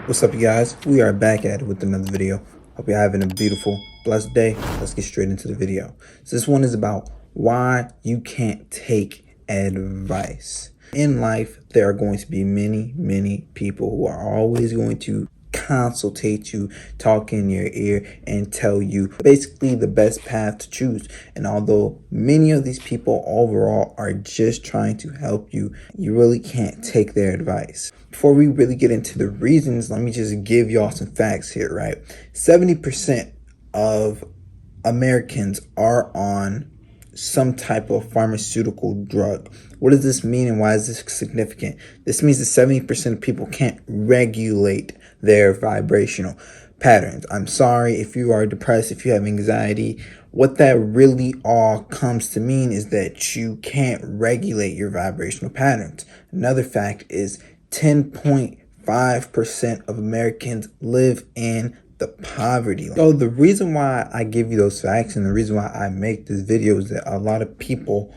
What's up, you guys? We are back at it with another video. Hope you're having a beautiful, blessed day. Let's get straight into the video. So this one is about why you can't take advice. In life, there are going to be many people who are always going to consultate you, talk in your ear, and tell you basically the best path to choose. And although many of these people overall are just trying to help you, you really can't take their advice. Before we really get into the reasons, let me just give y'all some facts here, right? 70% of Americans are on some type of pharmaceutical drug. What does this mean and why is this significant? This means that 70% of people can't regulate their vibrational patterns. I'm sorry if you are depressed, if you have anxiety. What that really all comes to mean is that you can't regulate your vibrational patterns. Another fact is 10.5% of Americans live in the poverty line. So the reason why I give you those facts and the reason why I make this video is that a lot of people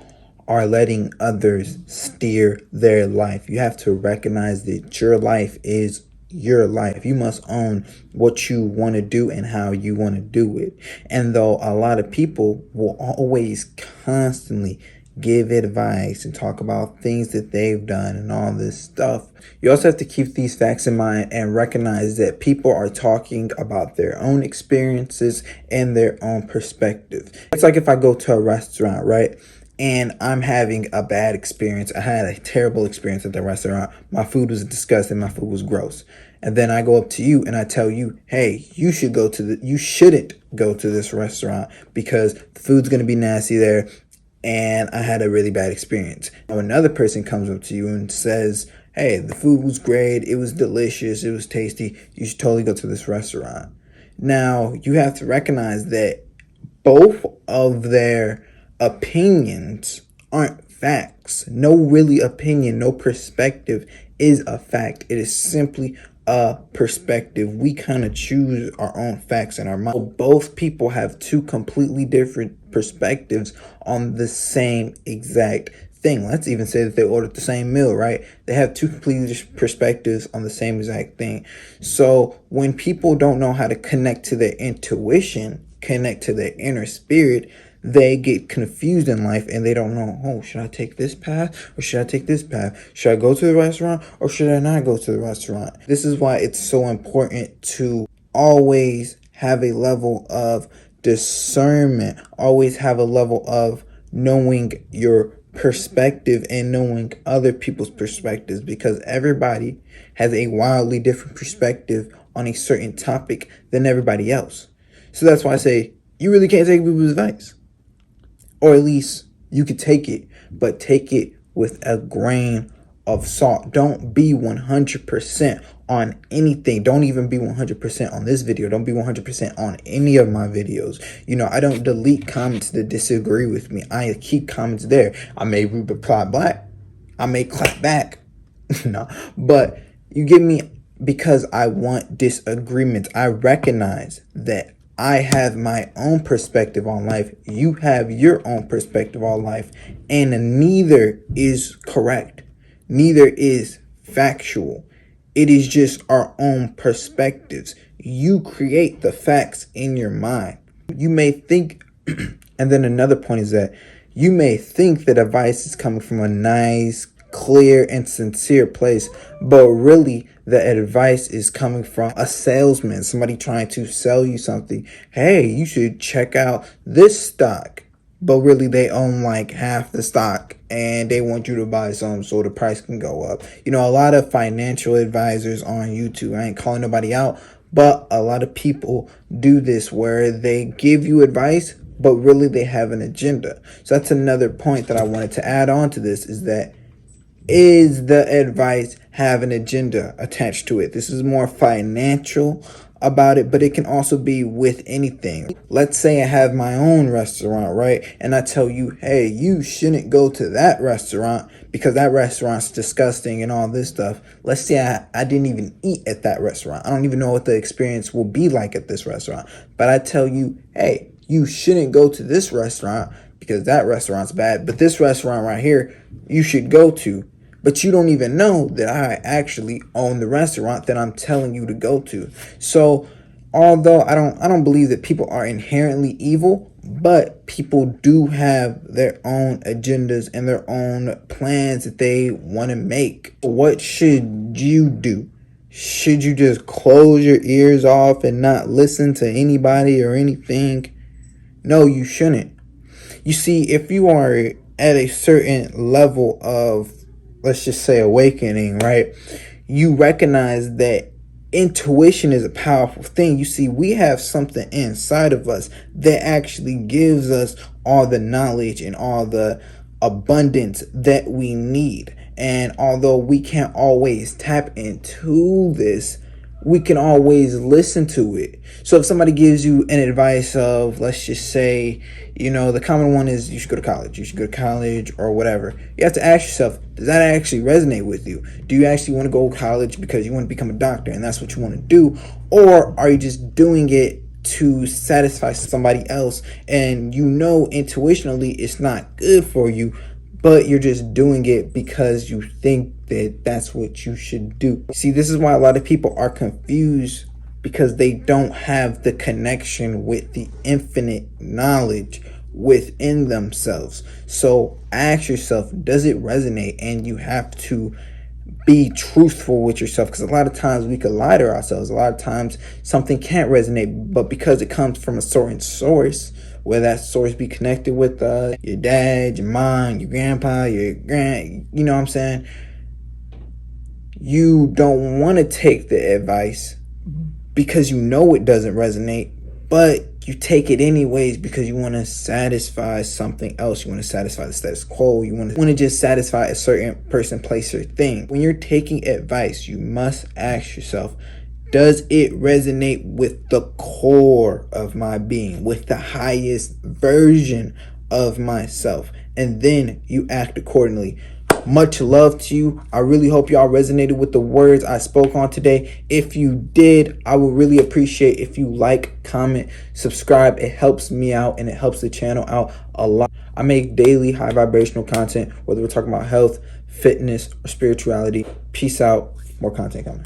are letting others steer their life. You have to recognize that your life is your life. You must own what you want to do and how you want to do it. And though a lot of people will always constantly give advice and talk about things that they've done and all this stuff, you also have to keep these facts in mind and recognize that people are talking about their own experiences and their own perspective. It's like if I go to a restaurant, right? And I'm having a bad experience. I had a terrible experience at the restaurant. My food was disgusting. My food was gross. And then I go up to you and I tell you, hey, you shouldn't go to this restaurant because the food's going to be nasty there. And I had a really bad experience. Now another person comes up to you and says, hey, the food was great. It was delicious. It was tasty. You should totally go to this restaurant. Now you have to recognize that both of their opinions aren't facts. No really opinion, no perspective is a fact. It is simply a perspective. We kind of choose our own facts in our mind. So both people have two completely different perspectives on the same exact thing. Let's even say that they ordered the same meal, right? They have two completely different perspectives on the same exact thing. So when people don't know how to connect to their intuition, connect to their inner spirit, they get confused in life and they don't know, oh, should I take this path or should I take this path? Should I go to the restaurant or should I not go to the restaurant? This is why it's so important to always have a level of discernment, always have a level of knowing your perspective and knowing other people's perspectives, because everybody has a wildly different perspective on a certain topic than everybody else. So that's why I say you really can't take people's advice. Or at least you could take it, but take it with a grain of salt. Don't be 100% on anything. Don't even be 100% on this video. Don't be 100% on any of my videos. You know, I don't delete comments that disagree with me. I keep comments there. I may reply back. I may clap back. No, but you get me, because I want disagreements. I recognize that I have my own perspective on life. You have your own perspective on life. And neither is correct. Neither is factual. It is just our own perspectives. You create the facts in your mind. You may think, and then another point is that you may think that advice is coming from a nice, clear, and sincere place, but really the advice is coming from a salesman, somebody trying to sell you something. Hey, you should check out this stock, but really they own like half the stock and they want you to buy some so the price can go up. You know, a lot of financial advisors on YouTube, I ain't calling nobody out, but a lot of people do this where they give you advice, but really they have an agenda. So that's another point that I wanted to add on to this, is that is the advice have an agenda attached to it? This is more financial about it, but it can also be with anything. Let's say I have my own restaurant, right? And I tell you, hey, you shouldn't go to that restaurant because that restaurant's disgusting and all this stuff. Let's say I didn't even eat at that restaurant. I don't even know what the experience will be like at this restaurant. But I tell you, hey, you shouldn't go to this restaurant because that restaurant's bad. But this restaurant right here, you should go to. but you don't even know that I actually own the restaurant that I'm telling you to go to. So although I don't believe that people are inherently evil, but people do have their own agendas and their own plans that they want to make. What should you do? Should you just close your ears off and not listen to anybody or anything? No, you shouldn't. You see, if you are at a certain level of, let's just say, awakening, right? You recognize that intuition is a powerful thing. You see, we have something inside of us that actually gives us all the knowledge and all the abundance that we need. And although we can't always tap into this, we can always listen to it. So if somebody gives you an advice of, let's just say, the common one is you should go to college. You should go to college or whatever. You have to ask yourself, does that actually resonate with you? Do you actually want to go to college because you want to become a doctor and that's what you want to do? Or are you just doing it to satisfy somebody else and intuitionally it's not good for you, but you're just doing it because you think that that's what you should do? See, this is why a lot of people are confused, because they don't have the connection with the infinite knowledge within themselves. So ask yourself, does it resonate? And you have to be truthful with yourself, because a lot of times we could lie to ourselves. A lot of times something can't resonate, but because it comes from a certain source, whether that source be connected with your dad, your mom, your grandpa, your you know what I'm saying? You don't want to take the advice because it doesn't resonate, but you take it anyways because you want to satisfy something else. You want to satisfy the status quo. You want to just satisfy a certain person, place, or thing. When you're taking advice, you must ask yourself, does it resonate with the core of my being, with the highest version of myself? And then you act accordingly. Much love to you. I really hope y'all resonated with the words I spoke on today. If you did, I would really appreciate if you like, comment, subscribe. It helps me out and it helps the channel out a lot. I make daily high vibrational content, whether we're talking about health, fitness, or spirituality. Peace out. More content coming.